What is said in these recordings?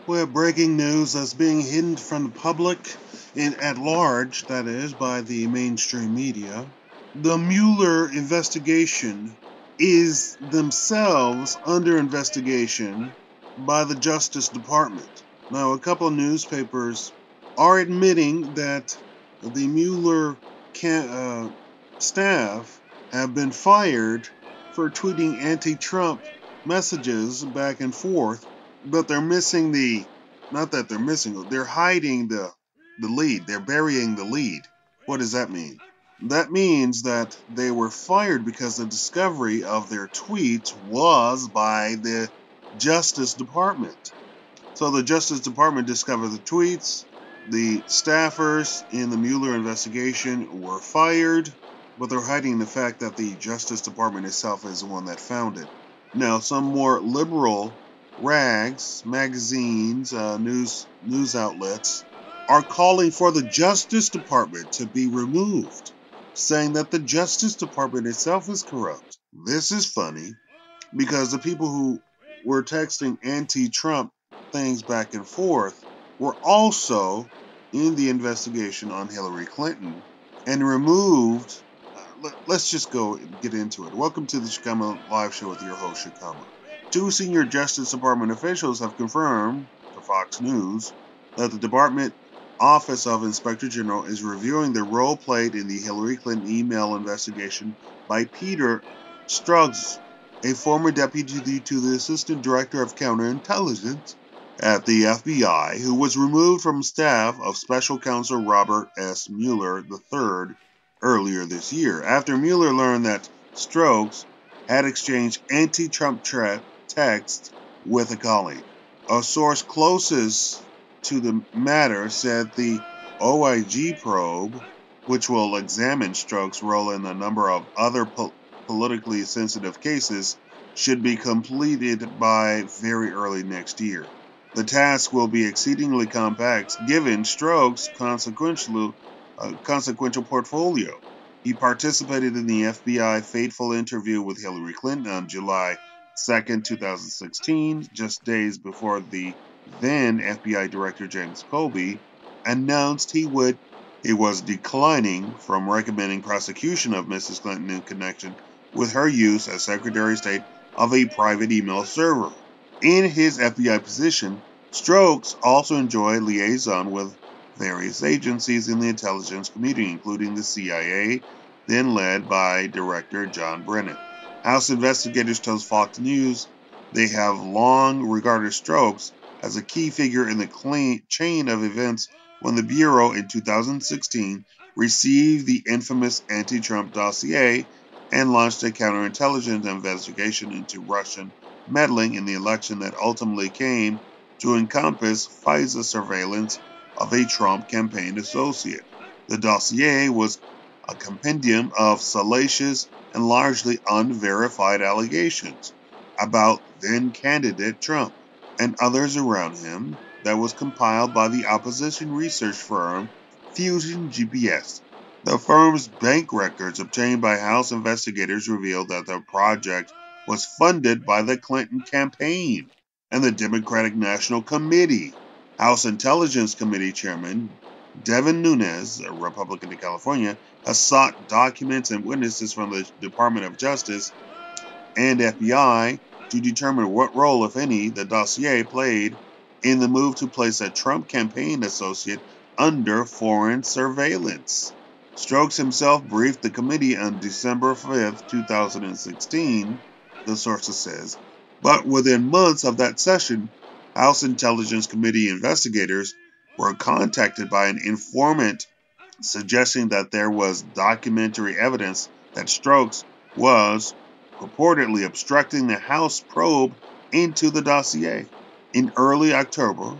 We have breaking news that's being hidden from the public at large, that is, by the mainstream media. The Mueller investigation is themselves under investigation by the Justice Department. Now, a couple of newspapers are admitting that the Mueller staff have been fired for tweeting anti-Trump messages back and forth, but they're missing not that they're missing, they're hiding the lead. They're burying the lead. What does that mean? That means that they were fired because the discovery of their tweets was by the Justice Department. So the Justice Department discovered the tweets. The staffers in the Mueller investigation were fired, but they're hiding the fact that the Justice Department itself is the one that found it. Now, some more liberal rags, magazines, news outlets are calling for the Justice Department to be removed, saying that the Justice Department itself is corrupt. This is funny because the people who were texting anti-Trump things back and forth were also in the investigation on Hillary Clinton and removed. Let's just go and get into it. Welcome to the Shakaama Live Show with your host, Shakaama. Two senior Justice Department officials have confirmed to Fox News that the Department Office of Inspector General is reviewing the role played in the Hillary Clinton email investigation by Peter Strzok, a former deputy to the Assistant Director of Counterintelligence at the FBI, who was removed from staff of Special Counsel Robert S. Mueller III earlier this year, after Mueller learned that Strzok had exchanged anti-Trump texts with a colleague. A source closest to the matter said the OIG probe, which will examine Strzok's role in a number of other politically sensitive cases, should be completed by very early next year. The task will be exceedingly complex given Strzok's consequential portfolio. He participated in the FBI fateful interview with Hillary Clinton on July 2, 2016, just days before the then FBI Director James Comey announced he was declining from recommending prosecution of Mrs. Clinton in connection with her use as Secretary of State of a private email server. In his FBI position, Strzok also enjoyed liaison with various agencies in the intelligence community, including the CIA, then led by Director John Brennan. House investigators told Fox News they have long regarded Strzok as a key figure in the chain of events when the Bureau in 2016 received the infamous anti-Trump dossier and launched a counterintelligence investigation into Russian meddling in the election that ultimately came to encompass FISA surveillance of a Trump campaign associate. The dossier was a compendium of salacious and largely unverified allegations about then-candidate Trump and others around him that was compiled by the opposition research firm Fusion GPS. The firm's bank records obtained by House investigators revealed that the project was funded by the Clinton campaign and the Democratic National Committee. House Intelligence Committee Chairman Devin Nunes, a Republican in California, has sought documents and witnesses from the Department of Justice and FBI to determine what role, if any, the dossier played in the move to place a Trump campaign associate under foreign surveillance. Strzok himself briefed the committee on December 5, 2016, the sources says, but within months of that session, House Intelligence Committee investigators were contacted by an informant suggesting that there was documentary evidence that Strzok was purportedly obstructing the House probe into the dossier. In early October,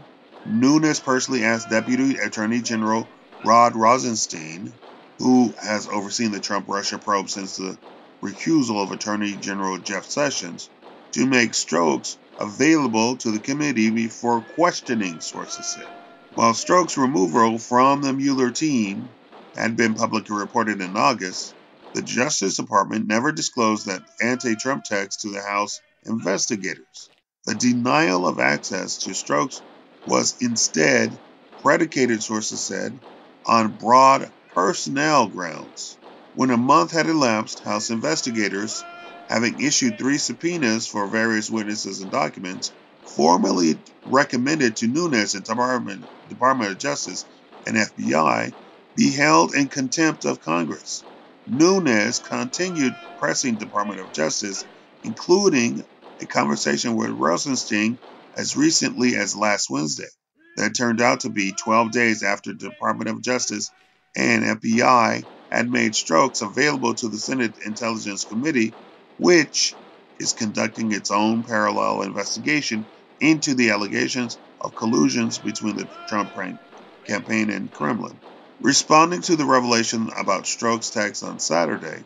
Nunes personally asked Deputy Attorney General Rod Rosenstein, who has overseen the Trump-Russia probe since the recusal of Attorney General Jeff Sessions, to make Strzok available to the committee before questioning, sources said. While Strzok's removal from the Mueller team had been publicly reported in August, the Justice Department never disclosed that anti-Trump text to the House investigators. The denial of access to Strzok's was instead predicated, sources said, on broad personnel grounds. When a month had elapsed, House investigators, having issued 3 subpoenas for various witnesses and documents, formally recommended to Nunes and Department of Justice and FBI be held in contempt of Congress. Nunes continued pressing Department of Justice, including a conversation with Rosenstein as recently as last Wednesday. That turned out to be 12 days after the Department of Justice and FBI had made Strzok available to the Senate Intelligence Committee, which is conducting its own parallel investigation into the allegations of collusions between the Trump campaign and Kremlin. Responding to the revelation about Strzok's text on Saturday,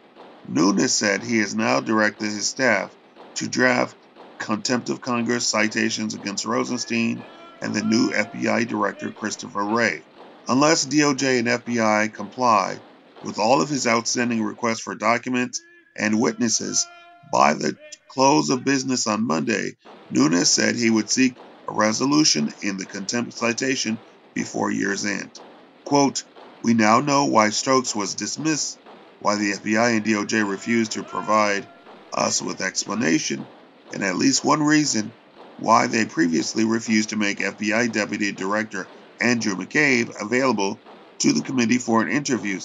Nunes said he has now directed his staff to draft contempt of Congress citations against Rosenstein and the new FBI Director Christopher Wray. Unless DOJ and FBI comply with all of his outstanding requests for documents and witnesses by the close of business on Monday, Nunes said he would seek a resolution in the contempt citation before year's end. Quote, "We now know why Strzok was dismissed, why the FBI and DOJ refused to provide us with explanation, and at least one reason why they previously refused to make FBI Deputy Director Andrew McCabe available to the committee for an interview,"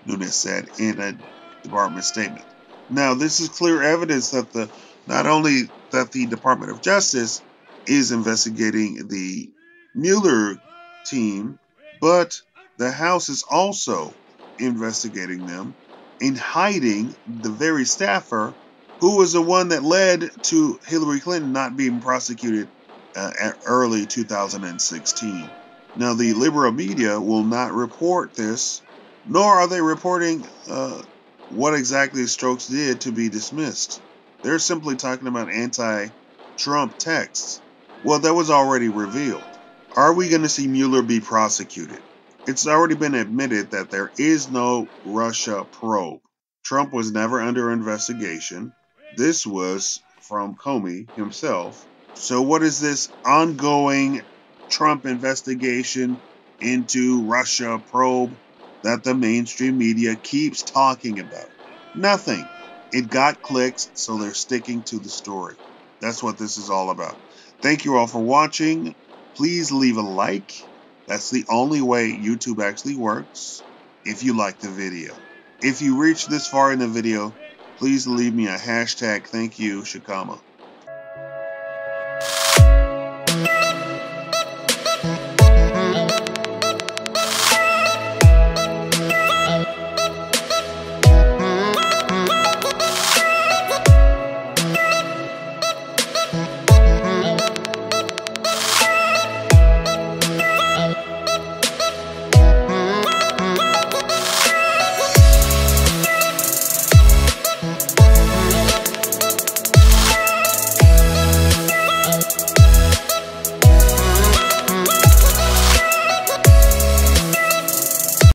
Nunes said in a department statement. Now, this is clear evidence that not only that the Department of Justice is investigating the Mueller team, but the House is also investigating them in hiding the very staffer who was the one that led to Hillary Clinton not being prosecuted at early 2016. Now, the liberal media will not report this, nor are they reporting what exactly Strzok did to be dismissed. They're simply talking about anti-Trump texts. Well, that was already revealed. Are we going to see Mueller be prosecuted? It's already been admitted that there is no Russia probe. Trump was never under investigation. This was from Comey himself. So what is this ongoing Trump investigation into Russia probe that the mainstream media keeps talking about? Nothing. It got clicks, so they're sticking to the story. That's what this is all about. Thank you all for watching. Please leave a like. That's the only way YouTube actually works, if you like the video. If you reach this far in the video, please leave me a hashtag thank you, Shakaama.